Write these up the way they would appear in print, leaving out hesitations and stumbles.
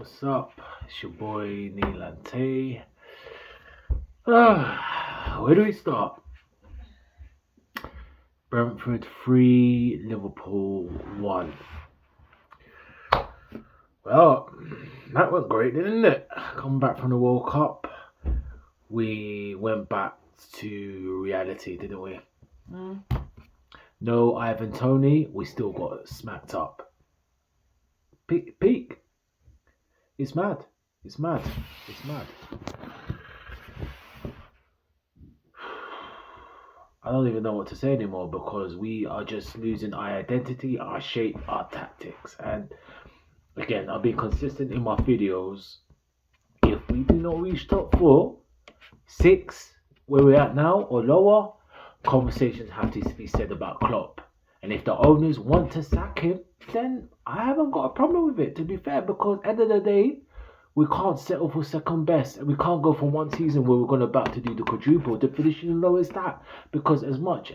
What's up? It's your boy Neelante. Where do we start? Brentford 3, Liverpool 1. Well, that went great, didn't it? Coming back from the World Cup, we went back to reality, didn't we? No Ivan Toney, we still got smacked up. Peak. It's mad. It's mad. I don't even know what to say anymore because we are just losing our identity, our shape, our tactics. And again, I've been consistent in my videos. If we do not reach top 4, 6, where we're at now or lower, conversations have to be said about Klopp. And if the owners want to sack him, then I haven't got a problem with it, to be fair, because end of the day, we can't settle for second best, and we can't go for one season where we're going about to do the quadruple. The finishing low is that, because as much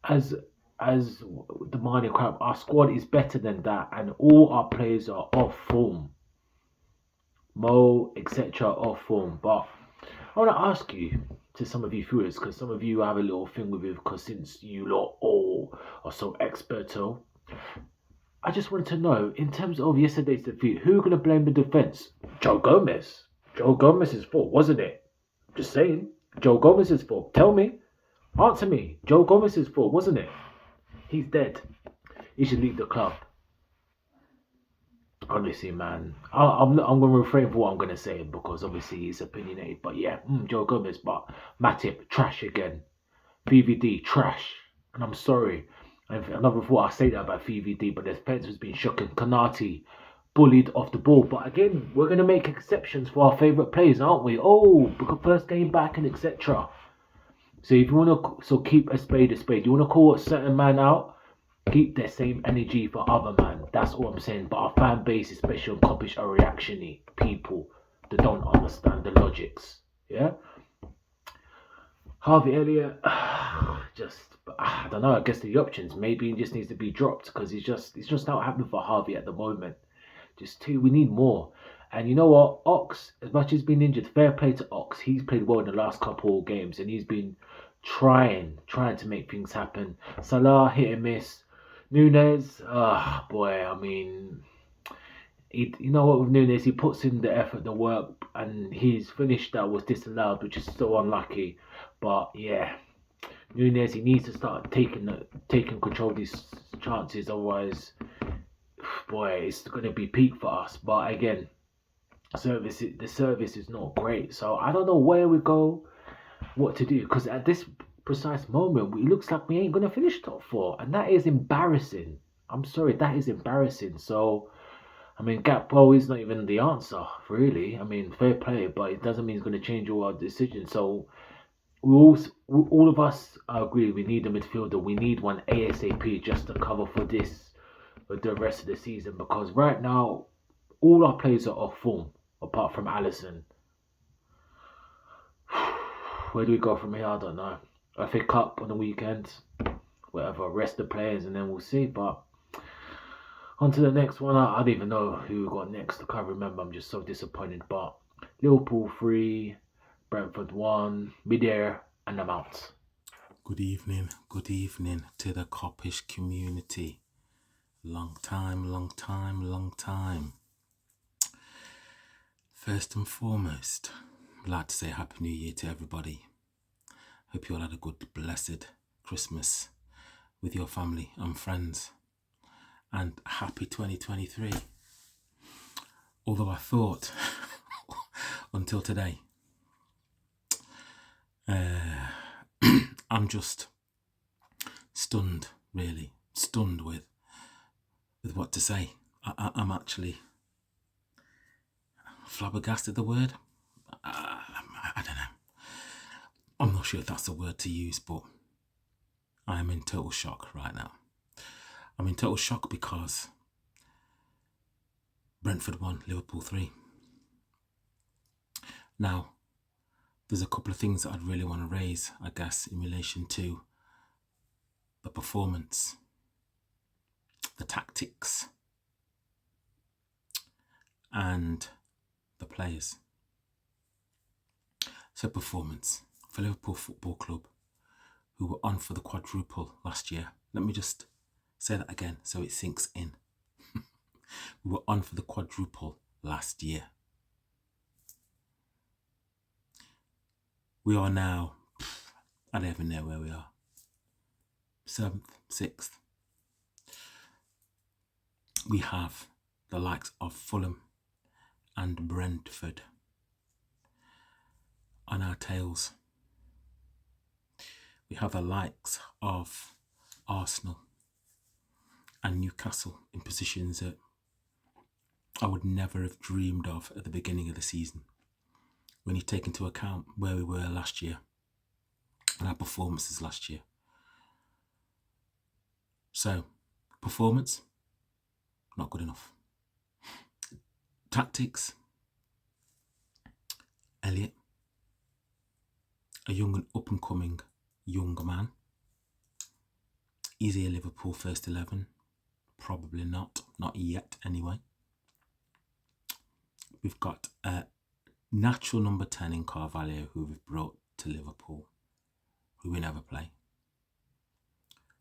as the money crap, our squad is better than that, and all our players are off form. Mo, etc., off form. But I want to ask you, to some of you viewers, because some of you have a little thing with it, because since you lot all are so experto, I just wanted to know, in terms of yesterday's defeat, who are going to blame the defence? Joe Gomez. Joe Gomez's fault, wasn't it? Just saying. Joe Gomez's fault. Tell me. Answer me. Joe Gomez's fault, wasn't it? He's dead. He should leave the club. Honestly, man. I'm going to refrain from what I'm going to say because obviously he's opinionated. But yeah, Joe Gomez. But Matip, trash again. VVD, trash. And I'm sorry. I never thought I'd say that about VVD, but the defence has been shocking. Kanati, bullied off the ball. But again, we're going to make exceptions for our favourite players, aren't we? Oh, because first game back and etc. So if you want to keep a spade. You want to call a certain man out, keep the same energy for other man. That's all I'm saying. But our fan base, especially on Kopish, are reactionary people that don't understand the logics. Yeah? Harvey Elliott, I don't know. I guess the options, maybe he just needs to be dropped because it's just not happening for Harvey at the moment. We need more. And you know what, Ox, as much as he's been injured, fair play to Ox. He's played well in the last couple of games and he's been trying to make things happen. Salah, hit and miss. Nunes, boy, I mean, you know what, with Nunes, he puts in the effort, the work, and his finish that was disallowed, which is so unlucky. But yeah, Nunes, he needs to start taking control of these chances, otherwise, boy, it's going to be peak for us. But again, the service is not great, so I don't know where we go, what to do, because at this precise moment, it looks like we ain't going to finish top 4, and that is embarrassing. I'm sorry, that is embarrassing. So I mean, Gakpo is not even the answer, really. I mean, fair play, but it doesn't mean it's going to change all our decisions. So all of us agree we need a midfielder. We need one ASAP just to cover for the rest of the season. Because right now, all our players are off form, apart from Alisson. Where do we go from here? I don't know. FA Cup on the weekend, whatever. Rest the players and then we'll see. But on to the next one. I don't even know who we got next. I can't remember. I'm just so disappointed. But Liverpool 3, Brentford 1, mid-air, and I'm out. Good evening to the Kopish community. Long time. First and foremost, I'd like to say Happy New Year to everybody. Hope you all had a good, blessed Christmas with your family and friends. And happy 2023. Although I thought, until today, I'm just stunned, really. Stunned with what to say. I'm actually flabbergasted, the word? I don't know. I'm not sure if that's the word to use, but I am in total shock right now. I'm in total shock because Brentford 1, Liverpool 3. Now, there's a couple of things that I'd really want to raise, I guess, in relation to the performance, the tactics, and the players. So performance for Liverpool Football Club, who were on for the quadruple last year. Let me just say that again so it sinks in. We were on for the quadruple last year. We are now, I don't even know where we are. 7th, 6th. We have the likes of Fulham and Brentford on our tails. We have the likes of Arsenal and Newcastle in positions that I would never have dreamed of at the beginning of the season, when you take into account where we were last year and our performances last year. So, performance, not good enough. Tactics, Elliot, a young and up-and-coming young man. Is he a Liverpool first 11? Probably not yet anyway. We've got a natural number 10 in Carvalho, who we've brought to Liverpool, who we never play,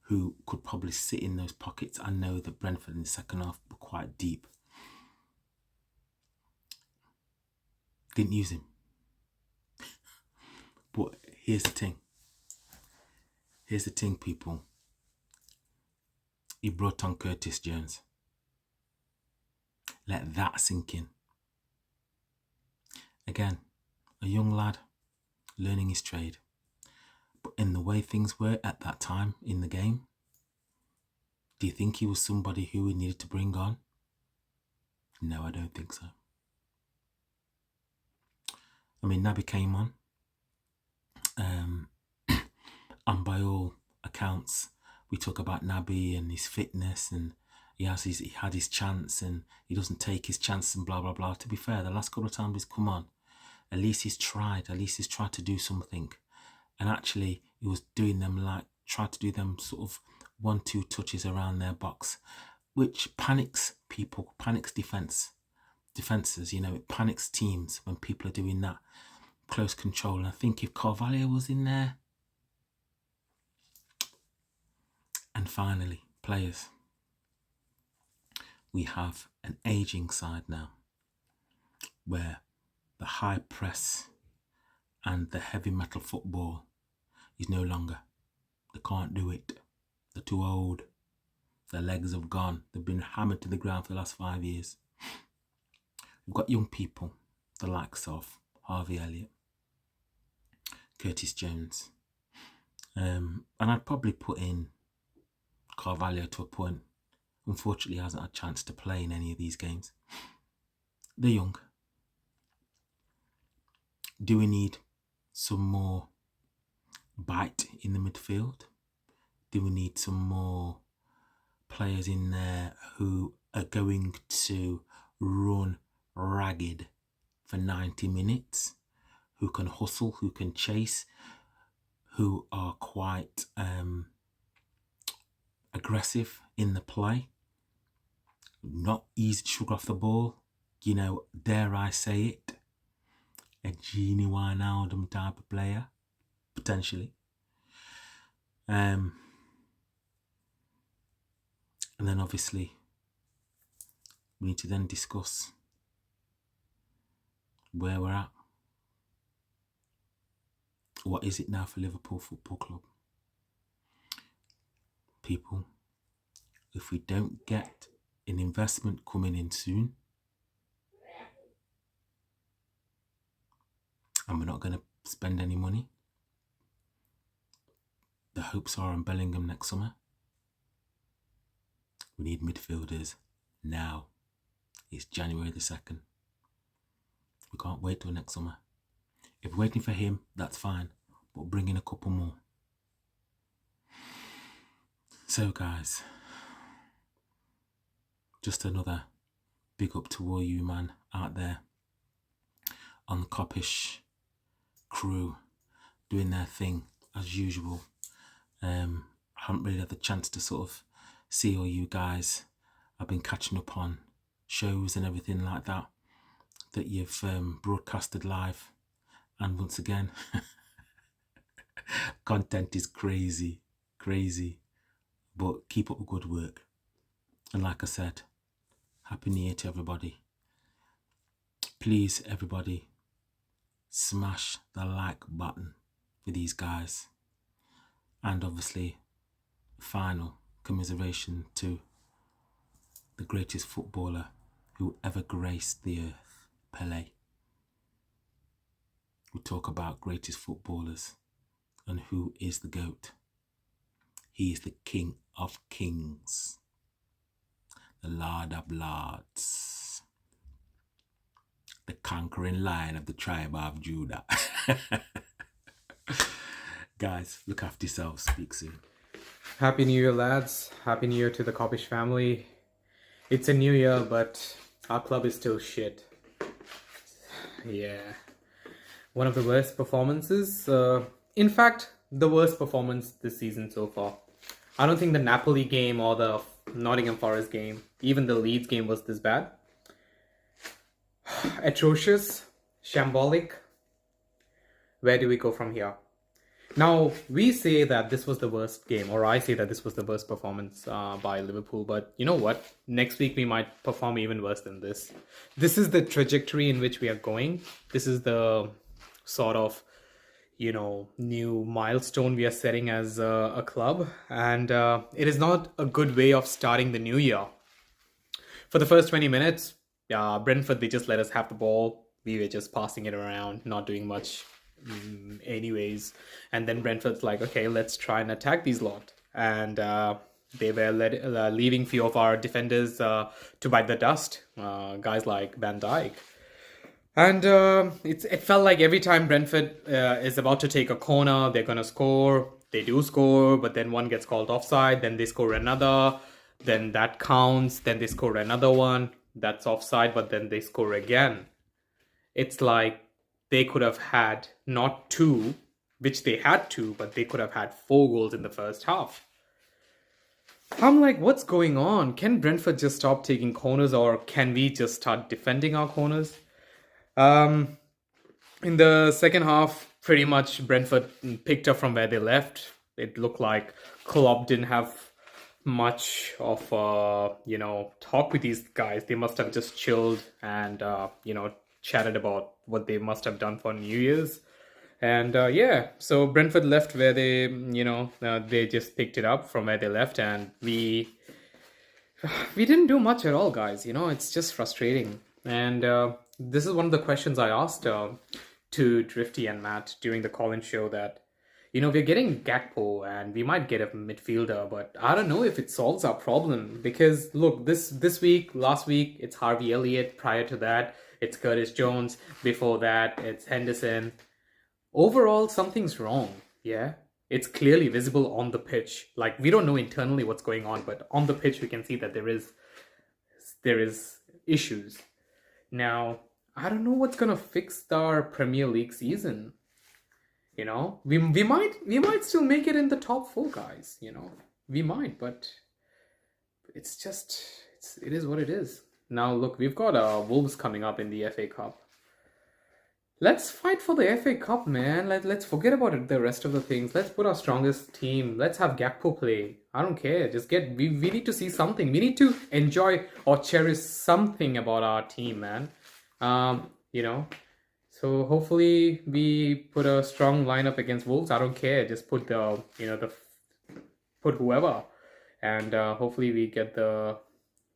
who could probably sit in those pockets. I know that Brentford in the second half were quite deep. Didn't use him. But here's the thing. Here's the thing, people. He brought on Curtis Jones. Let that sink in. Again, a young lad learning his trade. But in the way things were at that time in the game, do you think he was somebody who we needed to bring on? No, I don't think so. I mean, Naby came on. And by all accounts, we talk about Naby and his fitness, and he had his chance and he doesn't take his chance and blah, blah, blah. To be fair, the last couple of times he's come on, at least he's tried to do something. And actually, he was doing them tried to do them sort of 1-2 touches around their box, which panics people, panics defences, it panics teams when people are doing that close control. And I think if Carvalho was in there. And finally, players. We have an ageing side now, where the high press and the heavy metal football is no longer. They can't do it. They're too old. Their legs have gone. They've been hammered to the ground for the last 5 years. We've got young people, the likes of Harvey Elliott, Curtis Jones, and I'd probably put in Carvalho to a point. Unfortunately, hasn't had a chance to play in any of these games. They're young. Do we need some more bite in the midfield? Do we need some more players in there who are going to run ragged for 90 minutes, who can hustle, who can chase, who are quite aggressive in the play, not easy to shrug off the ball, dare I say it, a Gini Wijnaldum type of player, potentially. And then obviously we need to then discuss where we're at. What is it now for Liverpool Football Club? People, if we don't get an investment coming in soon, and we're not going to spend any money, the hopes are on Bellingham next summer. We need midfielders now. It's January the 2nd. We can't wait till next summer. If we're waiting for him, that's fine, but bring in a couple more. So guys, just another big up to all you man out there on the Kopish crew doing their thing as usual. I haven't really had the chance to sort of see all you guys. I've been catching up on shows and everything like that that you've broadcasted live. And once again, content is crazy, but keep up the good work. And like I said, Happy New Year to everybody. Please, everybody, smash the like button for these guys. And obviously, final commiseration to the greatest footballer who ever graced the earth, Pelé. We talk about greatest footballers and who is the GOAT. He is the King of Kings, the Lord of Lords, the conquering lion of the tribe of Judah. Guys, look after yourselves. Speak soon. Happy New Year, lads. Happy New Year to the Kopish family. It's a new year, but our club is still shit. Yeah. One of the worst performances. In fact, the worst performance this season so far. I don't think the Napoli game or the Nottingham Forest game, even the Leeds game, was this bad. Atrocious. Shambolic. Where do we go from here? Now, we say that this was the worst game, or I say that this was the worst performance by Liverpool, but you know what? Next week we might perform even worse than this. This is the trajectory in which we are going. This is the sort of, new milestone we are setting as a club, and it is not a good way of starting the new year. For the first 20 minutes, Brentford, they just let us have the ball. We were just passing it around, not doing much anyways. And then Brentford's like, okay, let's try and attack these lot. And they were leaving few of our defenders to bite the dust, guys like Van Dijk. And it felt like every time Brentford is about to take a corner, they're going to score. They do score, but then one gets called offside, then they score another, then that counts, then they score another one, that's offside, but then they score again. It's like they could have had not 2, which they had 2, but they could have had 4 goals in the first half. I'm like, what's going on? Can Brentford just stop taking corners, or can we just start defending our corners? In the second half, pretty much Brentford picked up from where they left. It looked like Klopp didn't have much of talk with these guys. They must have just chilled and chatted about what they must have done for New Year's. And so Brentford left where they they just picked it up from where they left, and we didn't do much at all, guys. It's just frustrating. And this is one of the questions I asked to Drifty and Matt during the call-in show, that we're getting Gakpo and we might get a midfielder, but I don't know if it solves our problem. Because look, this week, last week, it's Harvey Elliott. Prior to that, it's Curtis Jones. Before that, it's Henderson. Overall, something's wrong. Yeah, it's clearly visible on the pitch. Like, we don't know internally what's going on, but on the pitch we can see that there is issues. Now, I don't know what's gonna fix our Premier League season. We might still make it in the top 4, guys. We might, but it is what it is. Now, look, we've got Wolves coming up in the FA Cup. Let's fight for the FA Cup, man. Let's forget about it, the rest of the things. Let's put our strongest team. Let's have Gakpo play. I don't care. We need to see something. We need to enjoy or cherish something about our team, man. So hopefully we put a strong lineup against Wolves. I don't care. Just put put whoever, and hopefully we get the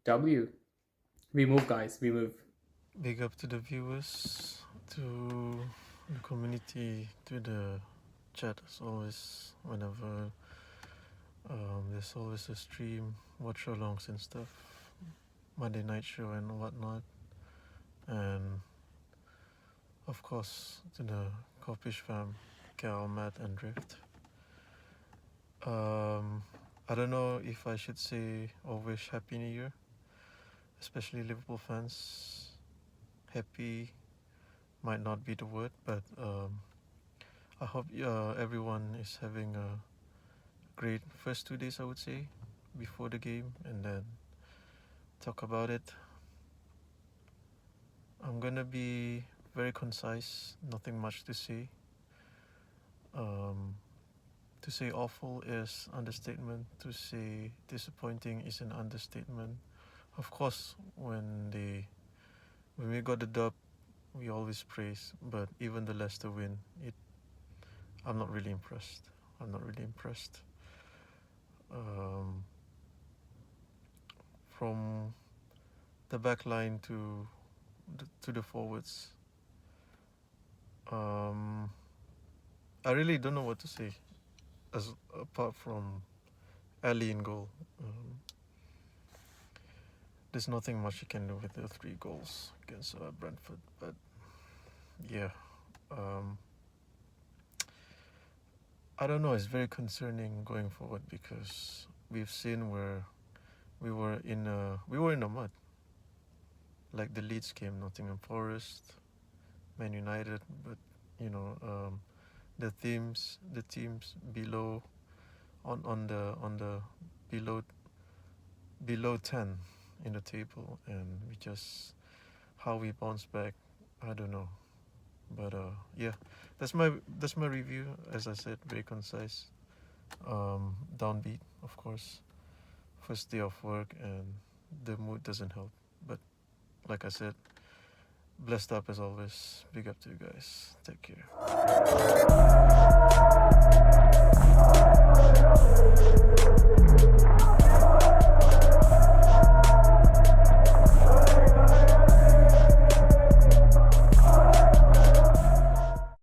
W. We move, guys. We move. Big up to the viewers, to the community, to the chat as always. Whenever there's always a stream, watch alongs and stuff, Monday night show and whatnot, and of course to the Kopish fam, Cal, Matt and Drift. I don't know if I should say or wish Happy New Year, especially Liverpool fans. Happy might not be the word, but I hope everyone is having a great first 2 days, I would say, before the game, and then talk about it. I'm gonna be very concise, nothing much to say. To say awful is understatement. To say disappointing is an understatement. Of course, when we got the dub, we always praise. But even the Leicester win, I'm not really impressed. I'm not really impressed. From the back line to the forwards, I really don't know what to say, apart from Ali in goal. There's nothing much you can do with the 3 goals against Brentford. But yeah, I don't know. It's very concerning going forward because we've seen where we were in the mud. Like the Leeds game, Nottingham Forest, Man United, but the teams below on the below 10 in the table, and how we bounce back, I don't know. But yeah, that's my review. As I said, very concise. Downbeat, of course. First day of work, and the mood doesn't help. But like I said, blessed up as always. Big up to you guys. Take care.